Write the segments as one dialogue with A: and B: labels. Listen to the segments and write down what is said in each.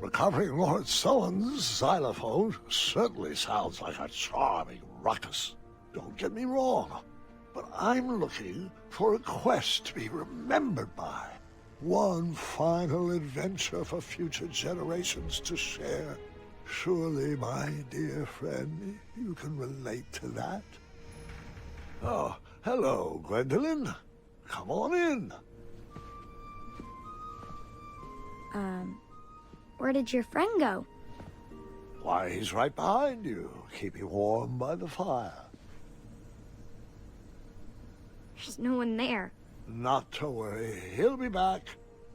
A: Recovering Lord Sullen's xylophone certainly sounds like a charming ruckus. Don't get me wrong, but I'm looking for a quest to be remembered by. One final adventure for future generations to share. Surely, my dear friend, you can relate to that. Oh, hello, Gwendolyn. Come on in.
B: Where did your friend go?
A: Why, he's right behind you, keeping warm by the fire.
B: There's no one there.
A: Not to worry, he'll be back.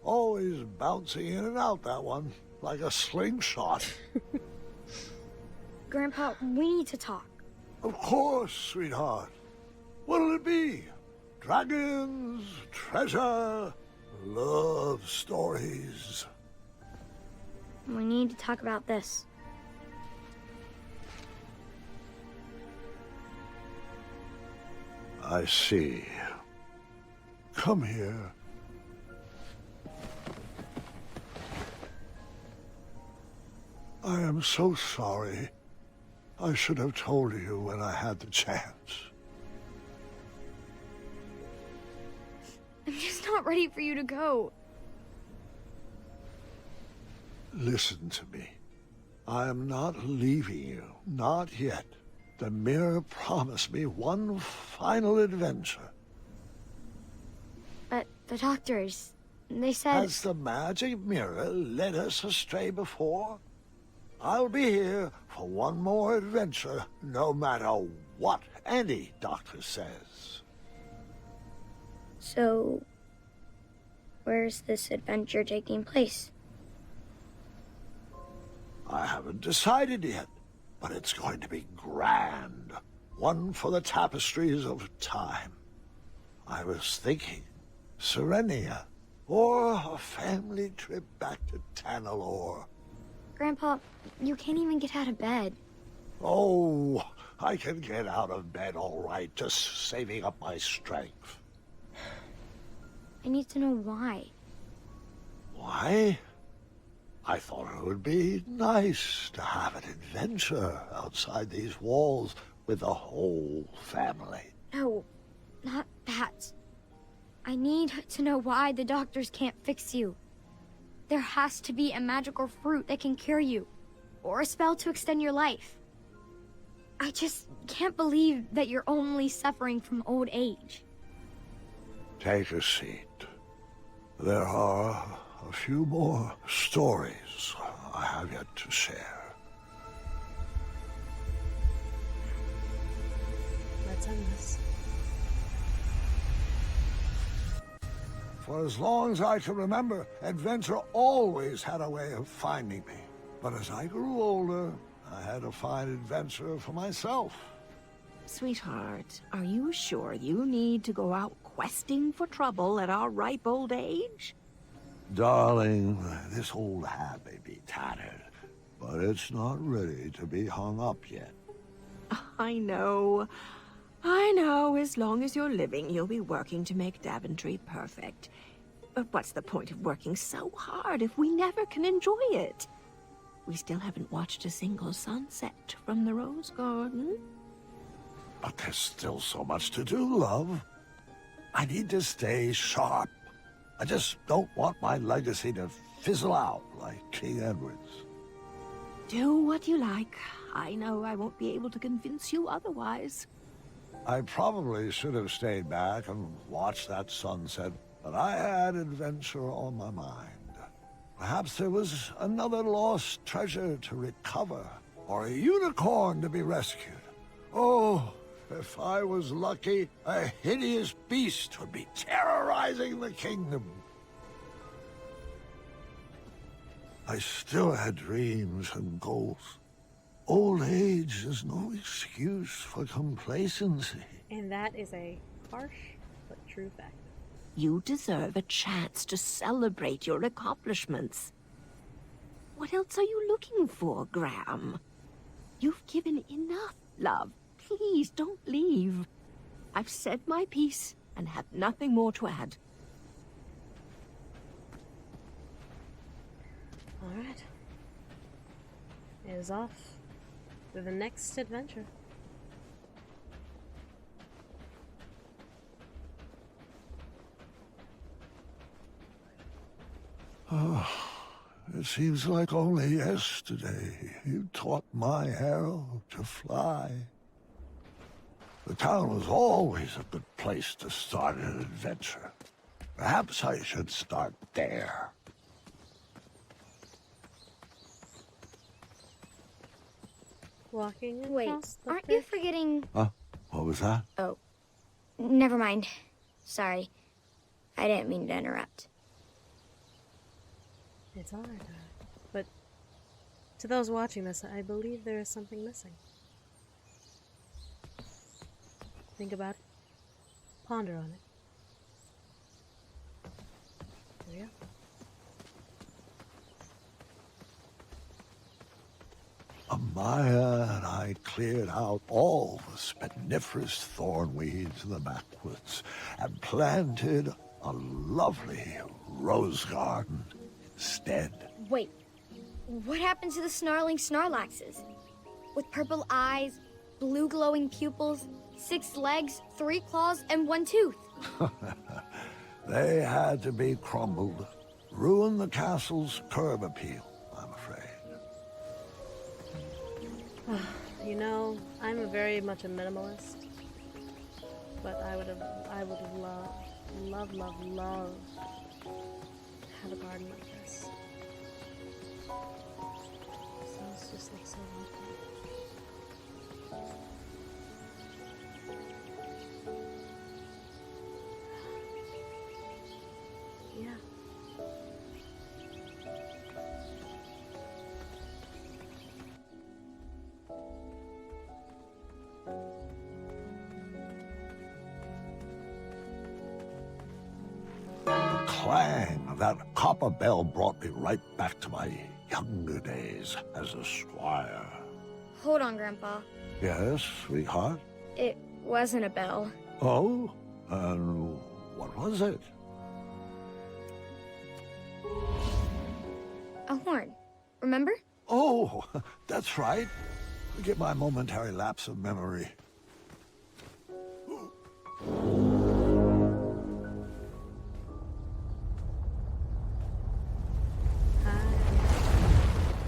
A: Always bouncing in and out, that one, like a slingshot.
B: Grandpa, we need to talk.
A: Of course, sweetheart. What'll it be? Dragons, treasure, love stories.
B: We need to talk about this.
A: I see. Come here. I am so sorry. I should have told you when I had the chance.
B: I'm just not ready for you to go.
A: Listen to me. I am not leaving you. Not yet. The mirror promised me one final adventure.
B: But the doctors, they said...
A: Has the magic mirror led us astray before? I'll be here for one more adventure, no matter what any doctor says.
B: So, where's this adventure taking place?
A: I haven't decided yet, but it's going to be grand. One for the tapestries of time. I was thinking Serenia, or a family trip back to Tanalor.
B: Grandpa, you can't even get out of bed.
A: Oh, I can get out of bed all right, just saving up my strength.
B: I need to know why.
A: Why? I thought it would be nice to have an adventure outside these walls with the whole family.
B: No, not that. I need to know why the doctors can't fix you. There has to be a magical fruit that can cure you, or a spell to extend your life. I just can't believe that you're only suffering from old age.
A: Take a seat. There are a few more stories I have yet to share.
C: Let's end this.
A: For as long as I can remember, adventure always had a way of finding me. But as I grew older, I had to find adventure for myself.
C: Sweetheart, are you sure you need to go out questing for trouble at our ripe old age?
A: Darling, this old hat may be tattered, but it's not ready to be hung up yet.
C: I know. I know. As long as you're living, you'll be working to make Daventry perfect. But what's the point of working so hard if we never can enjoy it? We still haven't watched a single sunset from the Rose Garden.
A: But there's still so much to do, love. I need to stay sharp. I just don't want my legacy to fizzle out like King Edward's.
C: Do what you like. I know I won't be able to convince you otherwise.
A: I probably should have stayed back and watched that sunset, but I had adventure on my mind. Perhaps there was another lost treasure to recover, or a unicorn to be rescued. Oh, if I was lucky, a hideous beast would be terrorizing the kingdom. I still had dreams and goals. Old age is no excuse for complacency.
D: And that is a harsh but true fact.
C: You deserve a chance to celebrate your accomplishments. What else are you looking for, Graham? You've given enough, love. Please don't leave. I've said my piece and have nothing more to add.
D: All right. is off for the next adventure.
A: It seems like only yesterday you taught my arrow to fly. The town was always a good place to start an adventure. Perhaps I should start there.
D: Walking
B: Wait,
D: across the
B: aren't you
D: bridge.
B: forgetting...
A: Huh? What was that?
B: Oh, never mind. Sorry. I didn't mean to interrupt.
D: It's alright, but to those watching this, I believe there is something missing. Think about it. Ponder on it. There we go.
A: Amaya and I cleared out all the spiniferous thorn weeds in the backwoods and planted a lovely rose garden instead.
B: Wait, what happened to the snarling Snarlaxes? With purple eyes, blue glowing pupils, 6 legs, 3 claws, and 1 tooth.
A: They had to be crumbled. Ruined the castle's curb appeal, I'm afraid.
D: You know, I'm very much a minimalist, but I would love to have a garden like this. Sounds just like so lovely. Yeah.
A: The clang of that copper bell brought me right back to my younger days as a squire.
B: Hold on, Grandpa.
A: Yes, sweetheart?
B: It wasn't a bell.
A: Oh? And what was it?
B: A horn. Remember?
A: Oh, that's right. Forgive my momentary lapse of memory.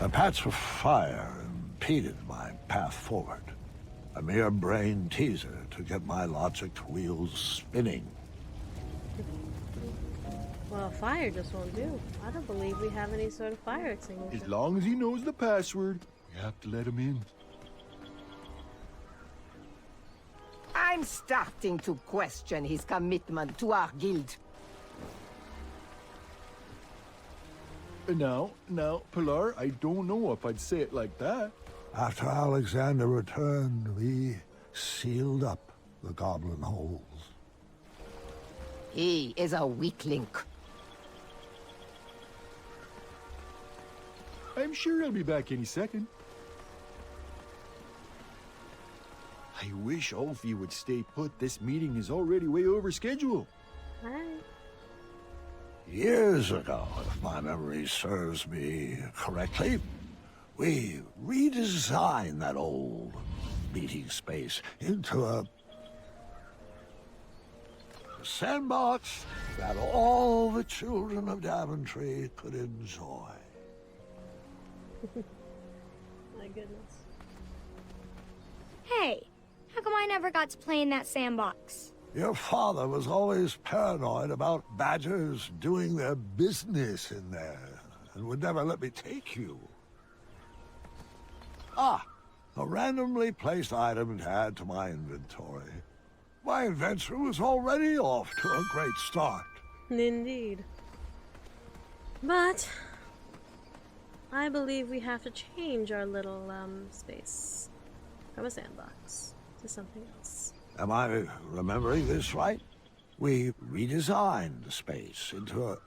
A: A patch of fire impeded my path forward. A mere brain teaser to get my logic wheels spinning.
D: Well, fire just won't do. I don't believe we have any sort of fire extinguisher.
E: As long as he knows the password, you have to let him in.
F: I'm starting to question his commitment to our guild.
E: Now, Pilar, I don't know if I'd say it like that.
A: After Alexander returned, we sealed up the goblin holes.
F: He is a weak link.
E: I'm sure he'll be back any second. I wish all of you would stay put. This meeting is already way over schedule.
D: Hi.
A: Years ago, if my memory serves me correctly, we redesigned that old meeting space into a sandbox that all the children of Daventry could enjoy.
D: My goodness.
B: Hey, how come I never got to play in that sandbox?
A: Your father was always paranoid about badgers doing their business in there and would never let me take you. Ah, a randomly placed item to add to my inventory. My adventure was already off to a great start.
D: Indeed. But I believe we have to change our little space from a sandbox to something else.
A: Am I remembering this right? We redesigned the space into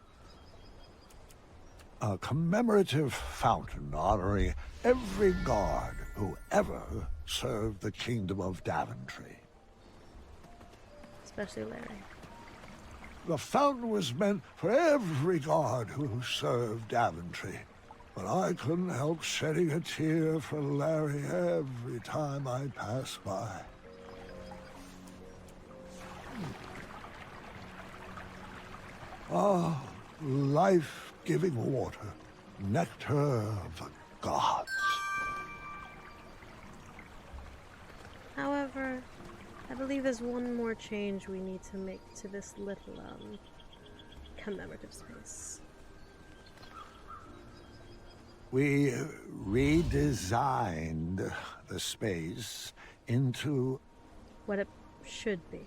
A: a commemorative fountain honoring every guard who ever served the kingdom of Daventry.
D: Especially Larry.
A: The fountain was meant for every guard who served Daventry. but I couldn't help shedding a tear for Larry every time I passed by. Ah, life-giving water, nectar of the gods.
D: However, I believe there's one more change we need to make to this little, commemorative space.
A: We redesigned the space into
D: What it should be.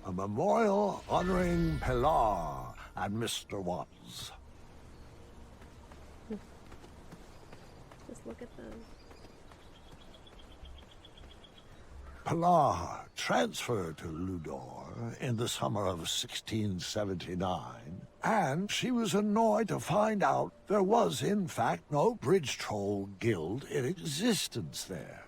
A: a memorial honoring Pilar and Mr. Watts.
D: Just look at them.
A: Pilar transferred to Ludor in the summer of 1679, and she was annoyed to find out there was, in fact, no bridge troll guild in existence there.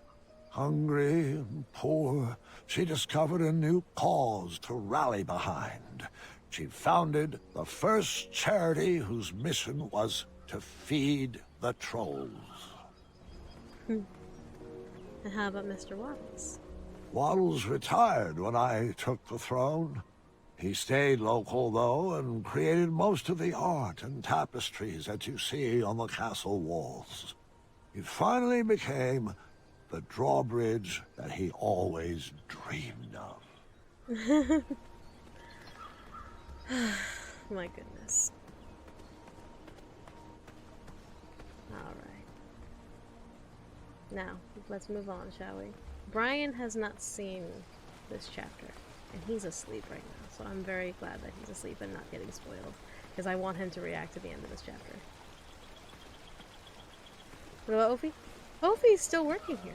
A: Hungry and poor, she discovered a new cause to rally behind. She founded the first charity whose mission was to feed the trolls.
D: And how about Mr. Waddles?
A: Waddles retired when I took the throne. He stayed local, though, and created most of the art and tapestries that you see on the castle walls. He finally became the drawbridge that he always dreamed of.
D: My goodness. Alright. Now, let's move on, shall we? Brian has not seen this chapter, and he's asleep right now, so I'm very glad that he's asleep and not getting spoiled, because I want him to react to the end of this chapter. What about Ophi? Ophi's still working here.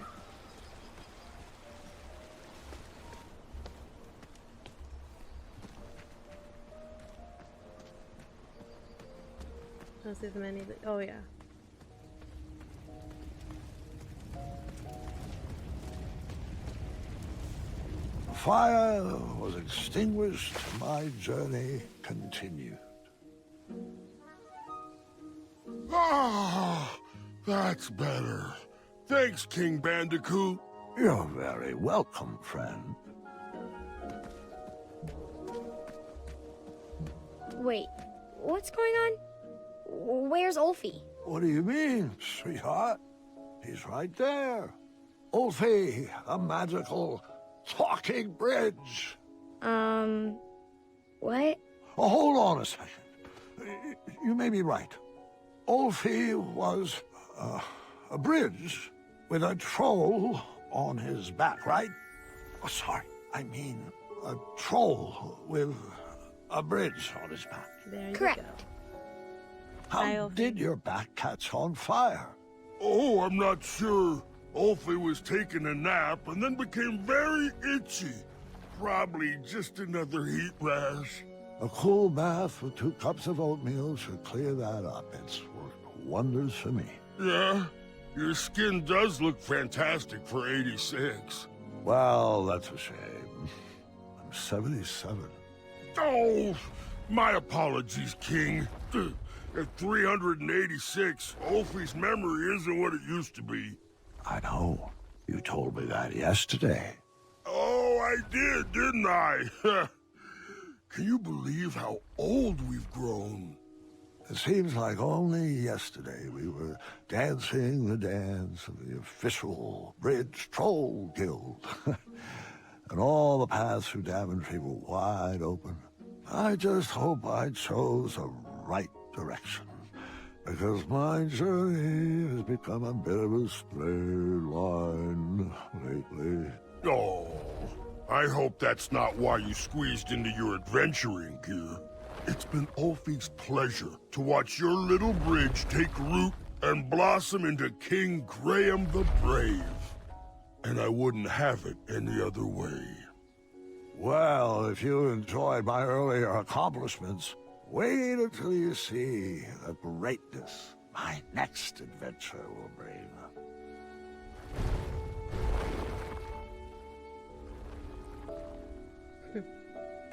D: Let's see the many. Oh, yeah.
A: The fire was extinguished, my journey continued.
G: Ah, that's better. Thanks, King Bandicoot.
A: You're very welcome, friend.
B: Wait, what's going on? Where's Ulfie?
A: What do you mean, sweetheart? He's right there. Ulfie, a magical talking bridge.
B: What?
A: Oh, hold on a second. You may be right. Ulfie was a bridge with a troll on his back, right? Oh, sorry. I mean, a troll with a bridge on his back.
D: There you
B: Correct.
D: go.
A: How
D: Hi, Ulfie.
A: did your back catch on fire?
G: Oh, I'm not sure. Ulfie was taking a nap and then became very itchy. Probably just another heat rash.
A: A cool bath with 2 cups of oatmeal should clear that up. It's worked wonders for me.
G: Yeah, your skin does look fantastic for 86.
A: Well, that's a shame. I'm 77.
G: Oh, my apologies, King. At 386, Ulfie's memory isn't what it used to be.
A: I know. You told me that yesterday.
G: Oh, I did, didn't I? Can you believe how old we've grown?
A: It seems like only yesterday we were dancing the dance of the official Bridge Troll Guild. And all the paths through Daventry were wide open. I just hope I chose the right direction, because my journey has become a bit of a straight line lately.
G: Oh, I hope that's not why you squeezed into your adventuring gear. It's been Ulfie's pleasure to watch your little bridge take root and blossom into King Graham the Brave. And I wouldn't have it any other way.
A: Well, if you enjoyed my earlier accomplishments, wait until you see the greatness my next adventure will bring.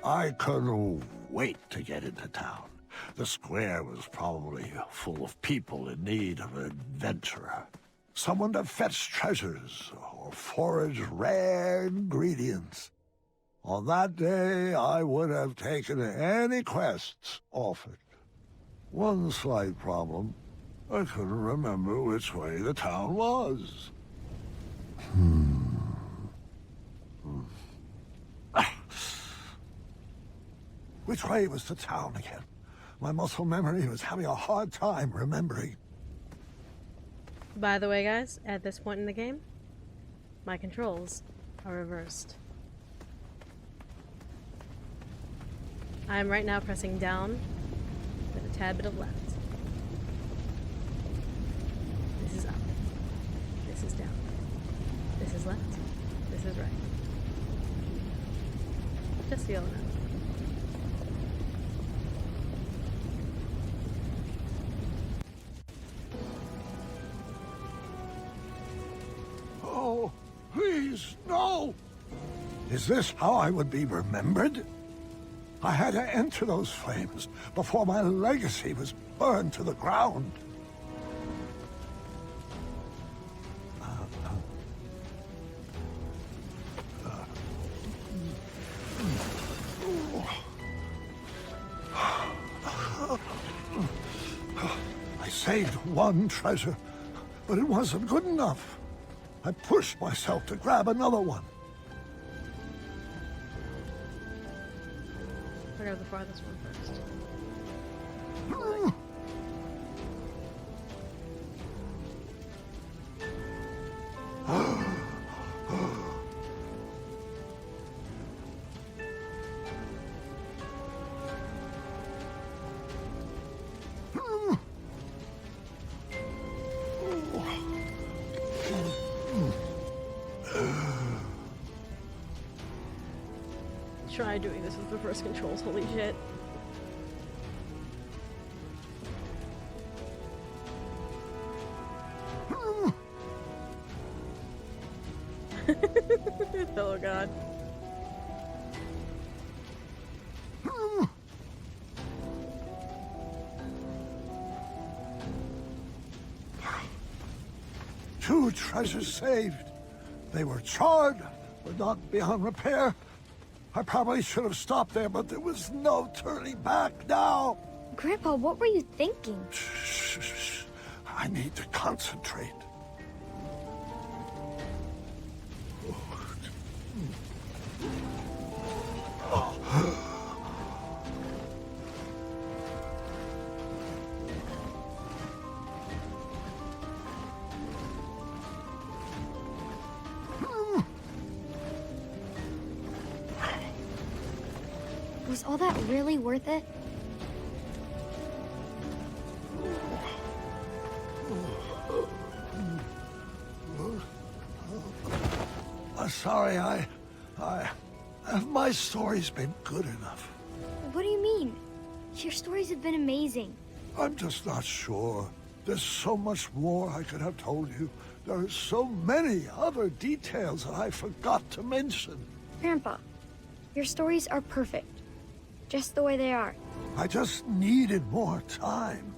A: I couldn't wait to get into town. The square was probably full of people in need of an adventurer. Someone to fetch treasures or forage rare ingredients. On that day, I would have taken any quests offered. One slight problem. I couldn't remember which way the town was. Which way was the town again? My muscle memory was having a hard time remembering.
D: By the way, guys, at this point in the game, my controls are reversed. I am right now pressing down with a tad bit of left. This is up. This is down. This is left. This is right. Just feeling it.
A: Oh, please, no! Is this how I would be remembered? I had to enter those flames before my legacy was burned to the ground. I saved one treasure, but it wasn't good enough. I pushed myself to grab another one.
D: I'll grab the farthest one first. Try doing this with reverse controls, holy shit. Oh god.
A: Two treasures saved. They were charred, but not beyond repair. I probably should have stopped there, but there was no turning back now.
B: Grandpa, what were you thinking?
A: Shh. I need to concentrate.
B: Was all that really worth it?
A: Sorry, have my stories been good enough?
B: What do you mean? Your stories have been amazing.
A: I'm just not sure. There's so much more I could have told you. There are so many other details that I forgot to mention.
B: Grandpa, your stories are perfect. Just the way they are.
A: I just needed more time.